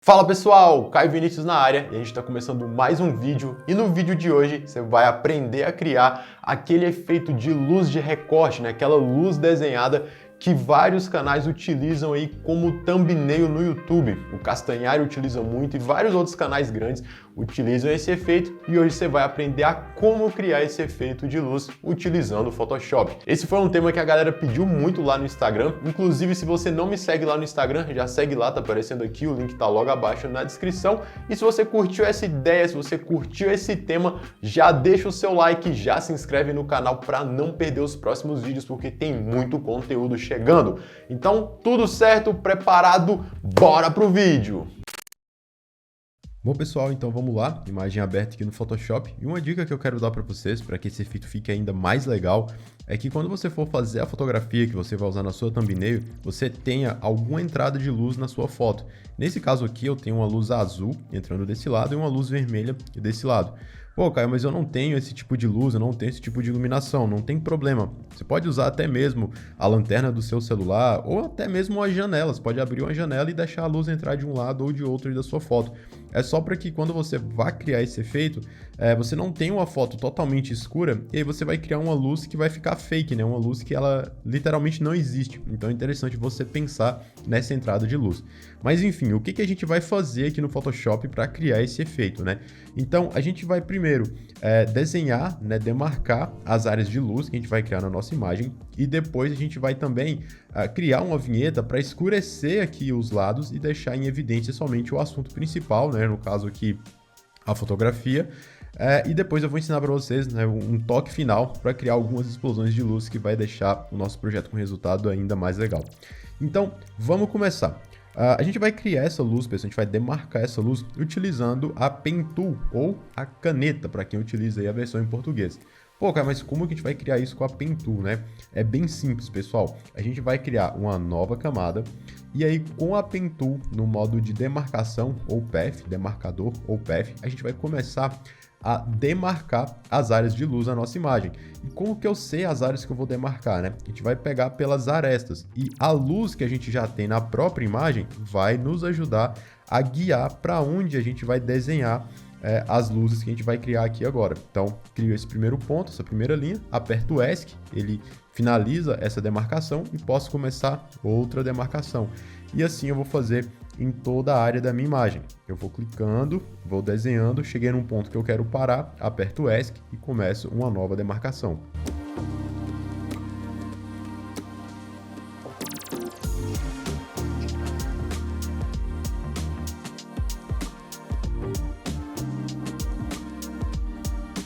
Fala pessoal, Caio Vinícius na área e a gente está começando mais um vídeo e no vídeo de hoje você vai aprender a criar aquele efeito de luz de recorte, né? Aquela luz desenhada que vários canais utilizam aí como thumbnail no YouTube. O Castanhari utiliza muito e vários outros canais grandes utilizam esse efeito e hoje você vai aprender a como criar esse efeito de luz utilizando o Photoshop. Esse foi um tema que a galera pediu muito lá no Instagram, inclusive se você não me segue lá no Instagram, já segue lá, tá aparecendo aqui, o link tá logo abaixo na descrição. E se você curtiu essa ideia, se você curtiu esse tema, já deixa o seu like, já se inscreve no canal para não perder os próximos vídeos, porque tem muito conteúdo chegando. Então, tudo certo, preparado, bora pro vídeo! Bom pessoal, então vamos lá, imagem aberta aqui no Photoshop, e uma dica que eu quero dar para vocês, para que esse efeito fique ainda mais legal, é que quando você for fazer a fotografia que você vai usar na sua thumbnail, você tenha alguma entrada de luz na sua foto. Nesse caso aqui eu tenho uma luz azul entrando desse lado e uma luz vermelha desse lado. Pô, Caio, mas eu não tenho esse tipo de luz, eu não tenho esse tipo de iluminação, não tem problema. Você pode usar até mesmo a lanterna do seu celular ou até mesmo as janelas. Pode abrir uma janela e deixar a luz entrar de um lado ou de outro da sua foto. É só para que quando você vá criar esse efeito, você não tenha uma foto totalmente escura e aí você vai criar uma luz que vai ficar fake, né? Uma luz que ela literalmente não existe. Então é interessante você pensar nessa entrada de luz. Mas enfim, o que a gente vai fazer aqui no Photoshop para criar esse efeito, né? Então a gente vai primeiro desenhar, né, demarcar as áreas de luz que a gente vai criar na nossa imagem e depois a gente vai também criar uma vinheta para escurecer aqui os lados e deixar em evidência somente o assunto principal, né? No caso aqui a fotografia. E depois eu vou ensinar para vocês, né, um toque final para criar algumas explosões de luz que vai deixar o nosso projeto com resultado ainda mais legal. Então, vamos começar. A gente vai criar essa luz, pessoal, a gente vai demarcar essa luz utilizando a Pen Tool ou a caneta, para quem utiliza aí a versão em português. Pô, cara, mas como que a gente vai criar isso com a Pen Tool, né? É bem simples, pessoal. A gente vai criar uma nova camada e aí com a Pen Tool no modo de demarcação ou Path, demarcador ou Path, a gente vai começar a demarcar as áreas de luz na nossa imagem. E como que eu sei as áreas que eu vou demarcar, né? A gente vai pegar pelas arestas e a luz que a gente já tem na própria imagem vai nos ajudar a guiar para onde a gente vai desenhar as luzes que a gente vai criar aqui agora. Então, crio esse primeiro ponto, essa primeira linha, aperto o ESC, ele finaliza essa demarcação e posso começar outra demarcação. E assim eu vou fazer em toda a área da minha imagem. Eu vou clicando, vou desenhando, cheguei num ponto que eu quero parar, aperto o ESC e começo uma nova demarcação.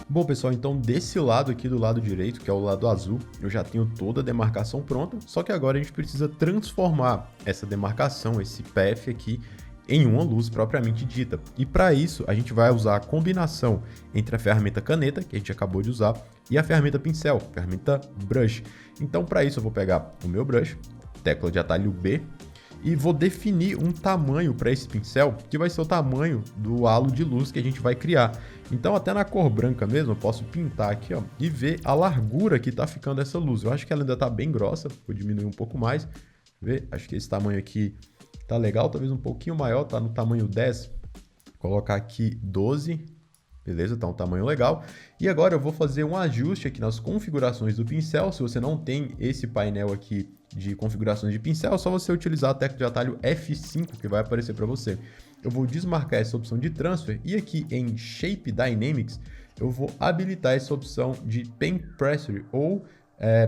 Bom, pessoal, então desse lado aqui do lado direito, que é o lado azul, eu já tenho toda a demarcação pronta, só que agora a gente precisa transformar essa demarcação, esse path aqui, em uma luz propriamente dita. E para isso, a gente vai usar a combinação entre a ferramenta caneta, que a gente acabou de usar, e a ferramenta pincel, a ferramenta brush. Então, para isso, eu vou pegar o meu brush, tecla de atalho B, e vou definir um tamanho para esse pincel, que vai ser o tamanho do halo de luz que a gente vai criar. Então, até na cor branca mesmo, eu posso pintar aqui, ó, e ver a largura que está ficando essa luz. Eu acho que ela ainda está bem grossa, vou diminuir um pouco mais. Ver, acho que esse tamanho aqui tá legal, talvez um pouquinho maior, tá no tamanho 10. Vou colocar aqui 12. Beleza, tá um tamanho legal. E agora eu vou fazer um ajuste aqui nas configurações do pincel. Se você não tem esse painel aqui de configurações de pincel, é só você utilizar a tecla de atalho F5 que vai aparecer para você. Eu vou desmarcar essa opção de transfer e aqui em Shape Dynamics eu vou habilitar essa opção de Pen Pressure ou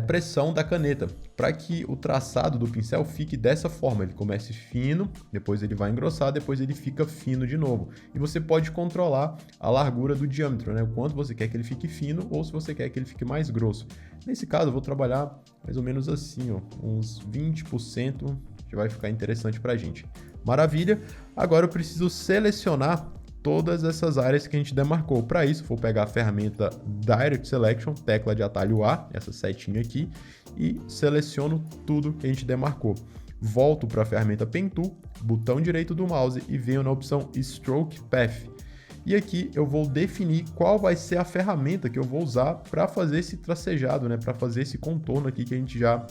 pressão da caneta, para que o traçado do pincel fique dessa forma, ele comece fino, depois ele vai engrossar, depois ele fica fino de novo. E você pode controlar a largura do diâmetro, né? O quanto você quer que ele fique fino ou se você quer que ele fique mais grosso. Nesse caso eu vou trabalhar mais ou menos assim, ó, uns 20%, que vai ficar interessante para a gente. Maravilha! Agora eu preciso selecionar todas essas áreas que a gente demarcou. Para isso, vou pegar a ferramenta Direct Selection, tecla de atalho A, essa setinha aqui, e seleciono tudo que a gente demarcou. Volto para a ferramenta Pen Tool, botão direito do mouse e venho na opção Stroke Path. E aqui eu vou definir qual vai ser a ferramenta que eu vou usar para fazer esse tracejado, né? Para fazer esse contorno aqui que a gente já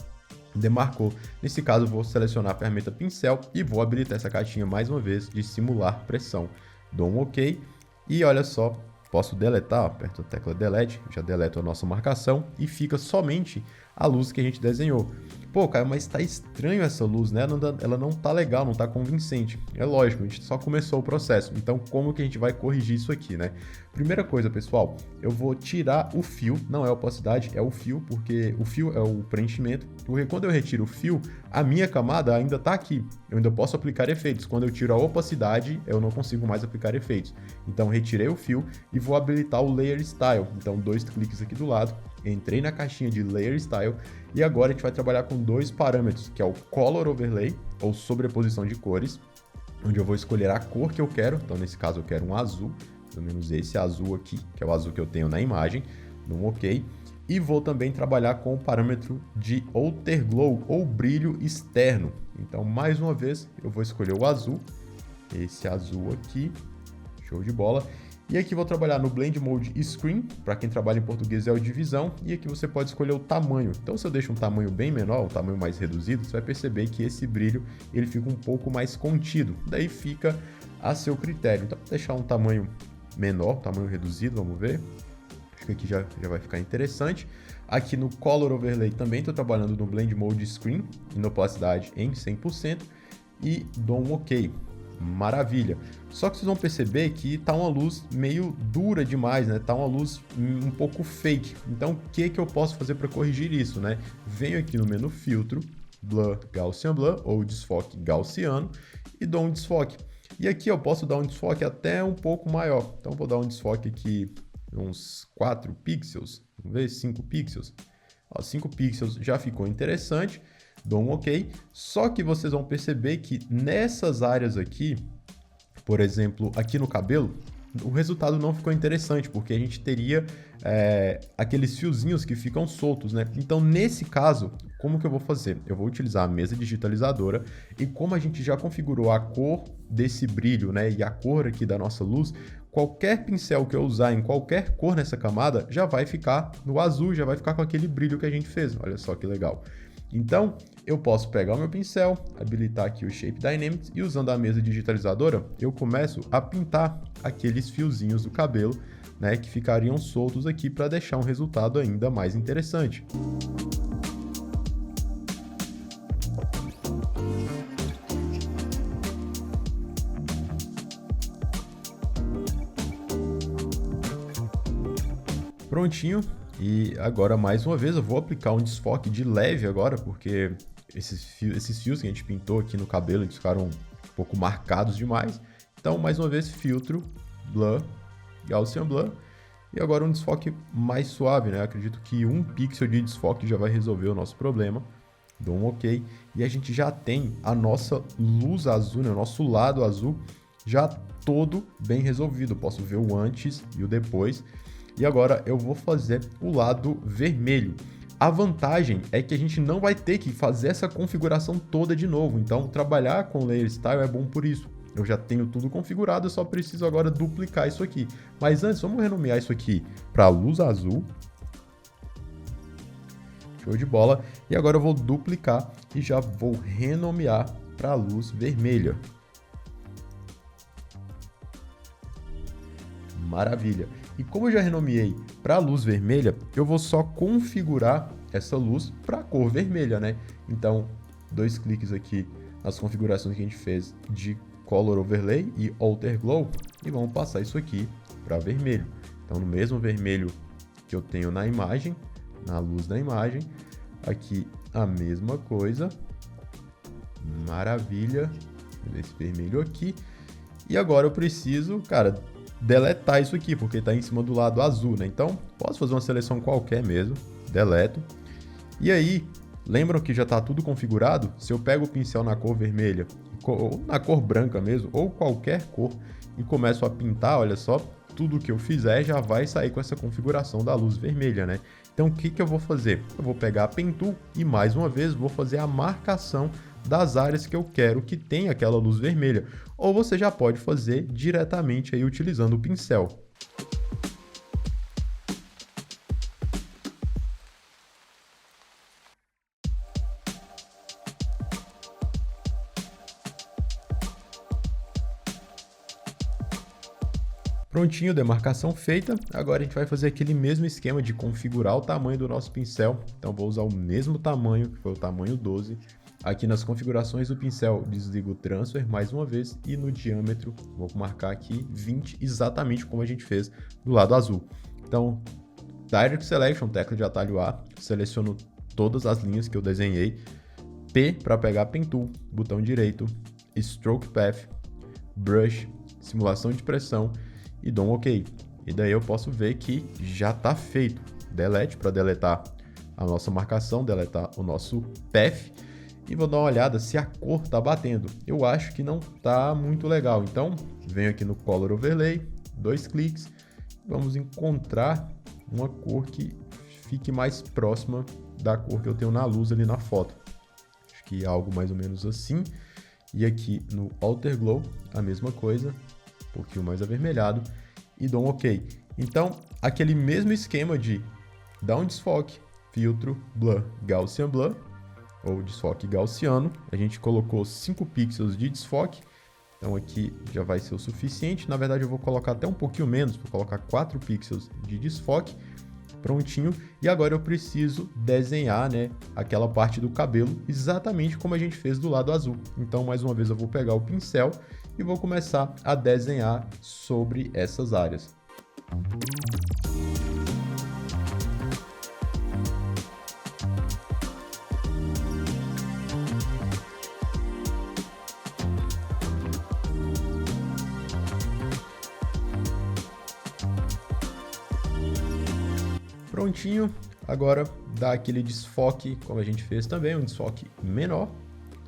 demarcou. Nesse caso, eu vou selecionar a ferramenta pincel e vou habilitar essa caixinha mais uma vez de simular pressão. Dou um OK e olha só, posso deletar, aperto a tecla Delete, já deleto a nossa marcação e fica somente a luz que a gente desenhou. Pô, Caio, mas tá estranho essa luz, né? Ela não tá legal, não tá convincente. É lógico, a gente só começou o processo. Então, como que a gente vai corrigir isso aqui, né? Primeira coisa, pessoal, eu vou tirar o fio, não é a opacidade, é o fio, porque o fio é o preenchimento. Porque quando eu retiro o fio, a minha camada ainda tá aqui. Eu ainda posso aplicar efeitos. Quando eu tiro a opacidade, eu não consigo mais aplicar efeitos. Então, retirei o fio e vou habilitar o Layer Style. Então, 2 cliques aqui do lado. Entrei na caixinha de Layer Style e agora a gente vai trabalhar com 2 parâmetros, que é o Color Overlay, ou sobreposição de cores, onde eu vou escolher a cor que eu quero. Então, nesse caso, eu quero um azul, pelo menos esse azul aqui, que é o azul que eu tenho na imagem, dou um OK. E vou também trabalhar com o parâmetro de Outer Glow, ou brilho externo. Então, mais uma vez, eu vou escolher o azul, esse azul aqui, show de bola. E aqui vou trabalhar no Blend Mode Screen, para quem trabalha em português é o divisão, e aqui você pode escolher o tamanho. Então, se eu deixo um tamanho bem menor, um tamanho mais reduzido, você vai perceber que esse brilho ele fica um pouco mais contido. Daí fica a seu critério. Então, vou deixar um tamanho menor, tamanho reduzido, vamos ver. Acho que aqui já vai ficar interessante. Aqui no Color Overlay também estou trabalhando no Blend Mode Screen, e na opacidade em 100%, e dou um OK. Maravilha. Só que vocês vão perceber que tá uma luz meio dura demais, né? Tá uma luz um pouco fake. Então, o que eu posso fazer para corrigir isso, né? Venho aqui no menu Filtro, Blur, Gaussian Blur, ou Desfoque Gaussiano, e dou um desfoque. E aqui eu posso dar um desfoque até um pouco maior. Então, vou dar um desfoque aqui uns 4 pixels, vamos ver, 5 pixels. Ó, 5 pixels já ficou interessante. Dou um OK, só que vocês vão perceber que nessas áreas aqui, por exemplo, aqui no cabelo, o resultado não ficou interessante, porque a gente teria aqueles fiozinhos que ficam soltos, né? Então, nesse caso, como que eu vou fazer? Eu vou utilizar a mesa digitalizadora e como a gente já configurou a cor desse brilho, né, e a cor aqui da nossa luz, qualquer pincel que eu usar em qualquer cor nessa camada já vai ficar no azul, já vai ficar com aquele brilho que a gente fez. Olha só que legal. Então, eu posso pegar o meu pincel, habilitar aqui o Shape Dynamics e usando a mesa digitalizadora, eu começo a pintar aqueles fiozinhos do cabelo, né, que ficariam soltos aqui para deixar um resultado ainda mais interessante. Prontinho. E agora, mais uma vez, eu vou aplicar um desfoque de leve agora, porque esses fios que a gente pintou aqui no cabelo, eles ficaram um pouco marcados demais. Então, mais uma vez, filtro, blur, Gaussian Blur. E agora um desfoque mais suave, né? Acredito que 1 pixel de desfoque já vai resolver o nosso problema. Dou um OK. E a gente já tem a nossa luz azul, né? O nosso lado azul já todo bem resolvido. Posso ver o antes e o depois. E agora eu vou fazer o lado vermelho. A vantagem é que a gente não vai ter que fazer essa configuração toda de novo. Então, trabalhar com Layer Style é bom por isso. Eu já tenho tudo configurado, eu só preciso agora duplicar isso aqui. Mas antes, vamos renomear isso aqui para luz azul. Show de bola. E agora eu vou duplicar e já vou renomear para luz vermelha. Maravilha. E como eu já renomeei para a luz vermelha, eu vou só configurar essa luz para a cor vermelha, né? Então, 2 cliques aqui nas configurações que a gente fez de Color Overlay e Outer Glow e vamos passar isso aqui para vermelho. Então, no mesmo vermelho que eu tenho na imagem, na luz da imagem, aqui a mesma coisa. Maravilha. Esse vermelho aqui. E agora eu preciso, cara, deletar isso aqui, porque está em cima do lado azul, né? Então, posso fazer uma seleção qualquer mesmo, deleto. E aí, lembram que já está tudo configurado? Se eu pego o pincel na cor vermelha, ou na cor branca mesmo, ou qualquer cor, e começo a pintar, olha só, tudo que eu fizer já vai sair com essa configuração da luz vermelha, né? Então, o que eu vou fazer? Eu vou pegar a Pen Tool e, mais uma vez, vou fazer a marcação das áreas que eu quero que tenha aquela luz vermelha. Ou você já pode fazer diretamente aí utilizando o pincel. Prontinho, demarcação feita. Agora a gente vai fazer aquele mesmo esquema de configurar o tamanho do nosso pincel. Então vou usar o mesmo tamanho, que foi o tamanho 12. Aqui nas configurações do pincel, desligo o transfer mais uma vez e no diâmetro vou marcar aqui 20, exatamente como a gente fez do lado azul. Então, Direct Selection, tecla de atalho A, seleciono todas as linhas que eu desenhei. P para pegar Pen Tool, botão direito, Stroke Path, Brush, simulação de pressão e dou um OK. E daí eu posso ver que já está feito. Delete para deletar a nossa marcação, deletar o nosso path. E vou dar uma olhada se a cor está batendo. Eu acho que não está muito legal. Então, venho aqui no Color Overlay, 2 cliques. Vamos encontrar uma cor que fique mais próxima da cor que eu tenho na luz ali na foto. Acho que é algo mais ou menos assim. E aqui no Alter Glow, a mesma coisa. Um pouquinho mais avermelhado. E dou um OK. Então, aquele mesmo esquema de dar um desfoque, filtro, blur, Gaussian Blur, ou desfoque gaussiano. A gente colocou 5 pixels de desfoque, então aqui já vai ser o suficiente. Na verdade eu vou colocar até um pouquinho menos, vou colocar 4 pixels de desfoque, prontinho. E agora eu preciso desenhar, né, aquela parte do cabelo, exatamente como a gente fez do lado azul. Então mais uma vez eu vou pegar o pincel e vou começar a desenhar sobre essas áreas. Prontinho, agora dá aquele desfoque, como a gente fez também, um desfoque menor.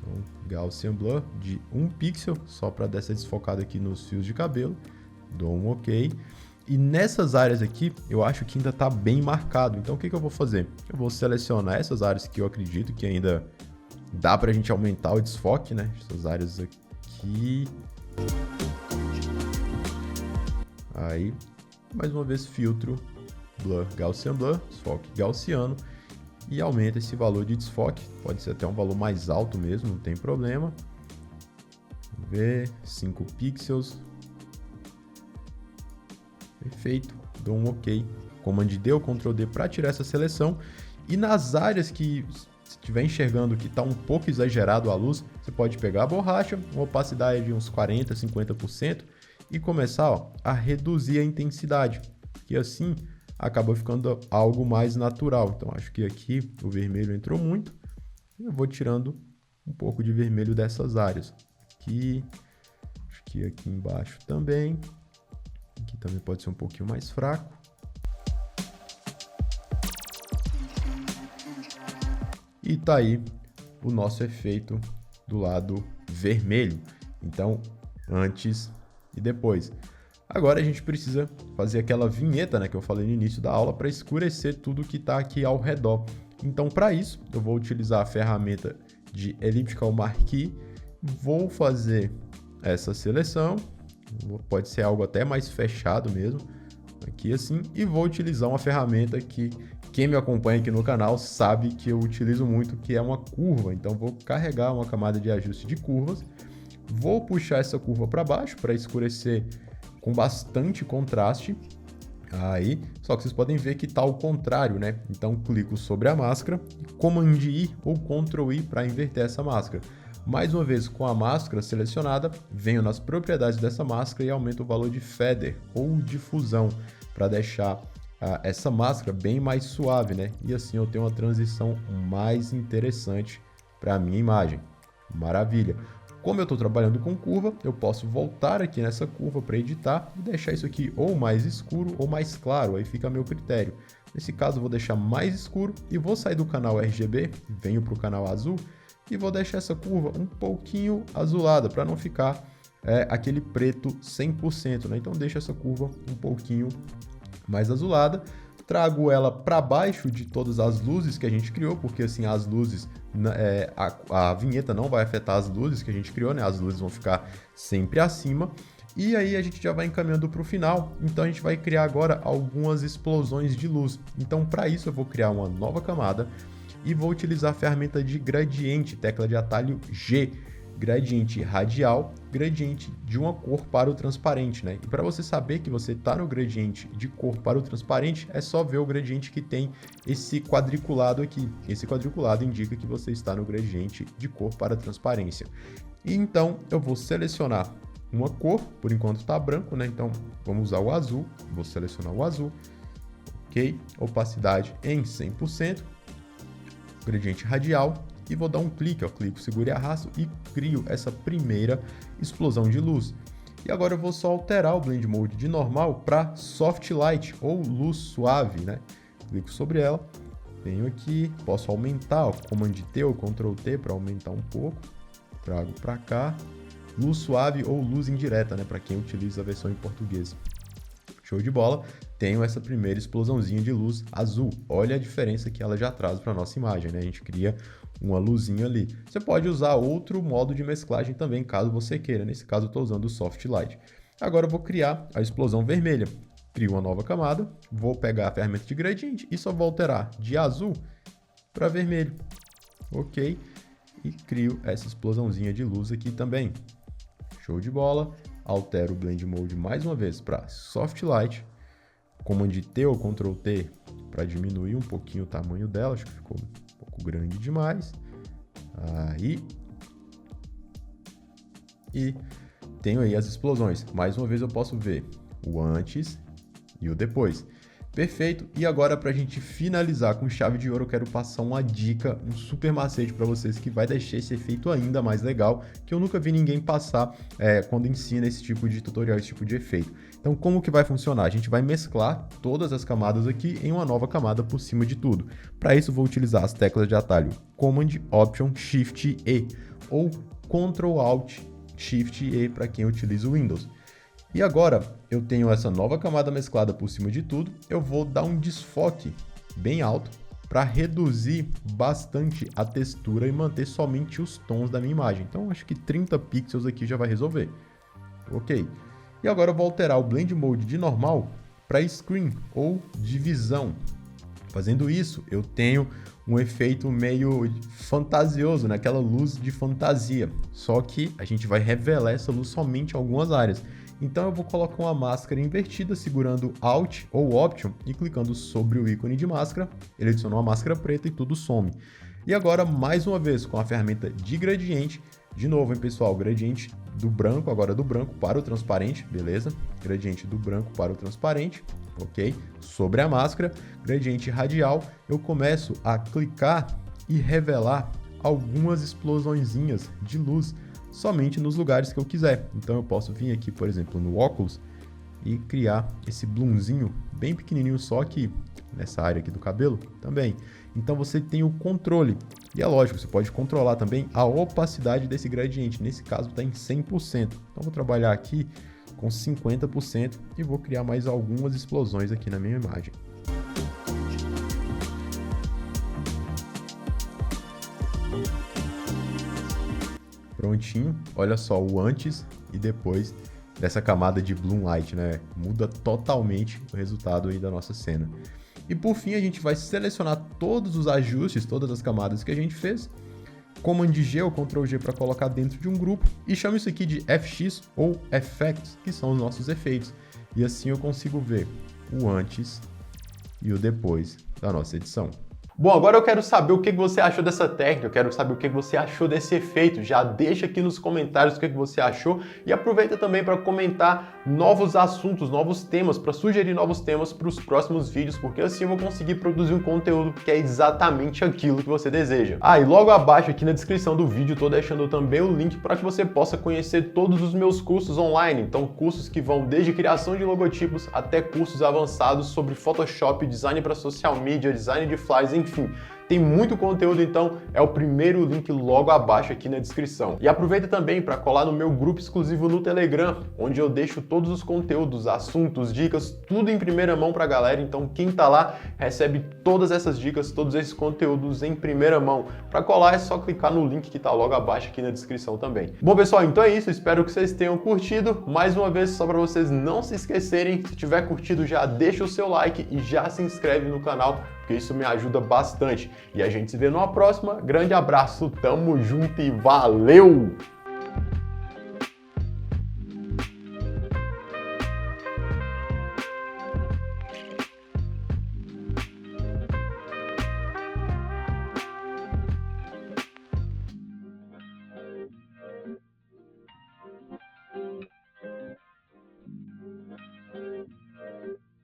Então, Gaussian Blur de 1 pixel, só para dar essa desfocada aqui nos fios de cabelo. Dou um OK. E nessas áreas aqui, eu acho que ainda está bem marcado. Então, o que eu vou fazer? Eu vou selecionar essas áreas que eu acredito que ainda dá para a gente aumentar o desfoque, né? Essas áreas aqui. Aí, mais uma vez, filtro. Blur, Gaussian Blur, desfoque gaussiano e aumenta esse valor de desfoque, pode ser até um valor mais alto mesmo, não tem problema. Vamos ver, 5 pixels, perfeito, dou um OK, Command D ou Ctrl D para tirar essa seleção. E nas áreas que estiver enxergando que está um pouco exagerado a luz, você pode pegar a borracha, uma opacidade de uns 40, 50% e começar, ó, a reduzir a intensidade, e assim acaba ficando algo mais natural. Então, acho que aqui o vermelho entrou muito. Eu vou tirando um pouco de vermelho dessas áreas. Aqui, acho que aqui embaixo também. Aqui também pode ser um pouquinho mais fraco. E tá aí o nosso efeito do lado vermelho. Então, antes e depois. Agora a gente precisa fazer aquela vinheta, né, que eu falei no início da aula, para escurecer tudo que está aqui ao redor. Então, para isso, eu vou utilizar a ferramenta de Elliptical Marquee, vou fazer essa seleção, pode ser algo até mais fechado mesmo, aqui assim, e vou utilizar uma ferramenta que quem me acompanha aqui no canal sabe que eu utilizo muito, que é uma curva. Então, vou carregar uma camada de ajuste de curvas, vou puxar essa curva para baixo para escurecer com bastante contraste, aí, só que vocês podem ver que está ao contrário, né? Então, clico sobre a máscara, Command I ou Ctrl I para inverter essa máscara. Mais uma vez, com a máscara selecionada, venho nas propriedades dessa máscara e aumento o valor de Feather ou difusão, para deixar essa máscara bem mais suave, né? E assim eu tenho uma transição mais interessante para a minha imagem. Maravilha! Como eu estou trabalhando com curva, eu posso voltar aqui nessa curva para editar e deixar isso aqui ou mais escuro ou mais claro, aí fica a meu critério. Nesse caso eu vou deixar mais escuro e vou sair do canal RGB, venho para o canal azul e vou deixar essa curva um pouquinho azulada para não ficar aquele preto 100%, né? Então deixa essa curva um pouquinho mais azulada. Trago ela para baixo de todas as luzes que a gente criou, porque assim as luzes, a vinheta não vai afetar as luzes que a gente criou, né? As luzes vão ficar sempre acima. E aí a gente já vai encaminhando para o final, então a gente vai criar agora algumas explosões de luz. Então para isso eu vou criar uma nova camada e vou utilizar a ferramenta de gradiente, tecla de atalho G. gradiente radial, gradiente de uma cor para o transparente, né? E para você saber que você está no gradiente de cor para o transparente, é só ver o gradiente que tem esse quadriculado aqui. Esse quadriculado indica que você está no gradiente de cor para transparência. E então eu vou selecionar uma cor, por enquanto está branco, né? Então vamos usar o azul, vou selecionar o azul, ok? Opacidade em 100%, gradiente radial, e vou dar um clique, ó, clico, seguro e arrasto e crio essa primeira explosão de luz. E agora eu vou só alterar o Blend Mode de normal para Soft Light ou luz suave, né? Clico sobre ela, venho aqui, posso aumentar, ó, Command T ou Ctrl T para aumentar um pouco, trago para cá, luz suave ou luz indireta, né? Para quem utiliza a versão em português. Show de bola, tenho essa primeira explosãozinha de luz azul. Olha a diferença que ela já traz para a nossa imagem, né? A gente cria uma luzinha ali. Você pode usar outro modo de mesclagem também, caso você queira. Nesse caso, eu estou usando o Soft Light. Agora eu vou criar a explosão vermelha. Crio uma nova camada, vou pegar a ferramenta de gradiente e só vou alterar de azul para vermelho. Ok? E crio essa explosãozinha de luz aqui também. Show de bola. Altero o Blend Mode mais uma vez para Soft Light, Command T ou Ctrl T para diminuir um pouquinho o tamanho dela, acho que ficou um pouco grande demais. Aí. E tenho aí as explosões. Mais uma vez eu posso ver o antes e o depois. Perfeito, e agora para a gente finalizar com chave de ouro, eu quero passar uma dica, um super macete para vocês que vai deixar esse efeito ainda mais legal, que eu nunca vi ninguém passar quando ensina esse tipo de tutorial, esse tipo de efeito. Então como que vai funcionar? A gente vai mesclar todas as camadas aqui em uma nova camada por cima de tudo. Para isso vou utilizar as teclas de atalho Command, Option, Shift E ou Ctrl, Alt, Shift E para quem utiliza o Windows. E agora eu tenho essa nova camada mesclada por cima de tudo, eu vou dar um desfoque bem alto para reduzir bastante a textura e manter somente os tons da minha imagem. Então acho que 30 pixels aqui já vai resolver. Ok. E agora eu vou alterar o Blend Mode de normal para Screen ou divisão. Fazendo isso, eu tenho um efeito meio fantasioso, né? Aquela luz de fantasia. Só que a gente vai revelar essa luz somente em algumas áreas. Então eu vou colocar uma máscara invertida segurando Alt ou Option e clicando sobre o ícone de máscara, ele adiciona uma máscara preta e tudo some. E agora, mais uma vez, com a ferramenta de gradiente, de novo, hein, pessoal, gradiente do branco, agora do branco para o transparente, beleza? Gradiente do branco para o transparente, ok? Sobre a máscara, gradiente radial, eu começo a clicar e revelar algumas explosõezinhas de luz somente nos lugares que eu quiser. Então eu posso vir aqui, por exemplo, no óculos e criar esse bloomzinho bem pequenininho só aqui, nessa área aqui do cabelo também. Então você tem o controle. E é lógico, você pode controlar também a opacidade desse gradiente. Nesse caso está em 100%. Então vou trabalhar aqui com 50% e vou criar mais algumas explosões aqui na minha imagem. Prontinho, olha só o antes e depois dessa camada de Bloom Light, né? Muda totalmente o resultado aí da nossa cena. E por fim a gente vai selecionar todos os ajustes, todas as camadas que a gente fez, Command G ou Ctrl G para colocar dentro de um grupo e chamo isso aqui de FX ou Effects, que são os nossos efeitos. E assim eu consigo ver o antes e o depois da nossa edição. Bom, agora eu quero saber o que você achou dessa técnica, eu quero saber o que você achou desse efeito. Já deixa aqui nos comentários o que você achou e aproveita também para comentar novos assuntos, novos temas, para sugerir novos temas para os próximos vídeos, porque assim eu vou conseguir produzir um conteúdo que é exatamente aquilo que você deseja. Ah, e logo abaixo aqui na descrição do vídeo estou deixando também o link para que você possa conhecer todos os meus cursos online. Então, cursos que vão desde criação de logotipos até cursos avançados sobre Photoshop, design para social media, design de flyers, enfim, tem muito conteúdo, então é o primeiro link logo abaixo aqui na descrição. E aproveita também para colar no meu grupo exclusivo no Telegram, onde eu deixo todos os conteúdos, assuntos, dicas, tudo em primeira mão para a galera. Então quem tá lá recebe todas essas dicas, todos esses conteúdos em primeira mão. Para colar é só clicar no link que tá logo abaixo aqui na descrição também. Bom, pessoal, então é isso, espero que vocês tenham curtido. Mais uma vez, só para vocês não se esquecerem, se tiver curtido já deixa o seu like e já se inscreve no canal, porque isso me ajuda bastante. E a gente se vê numa próxima. Grande abraço, tamo junto e valeu!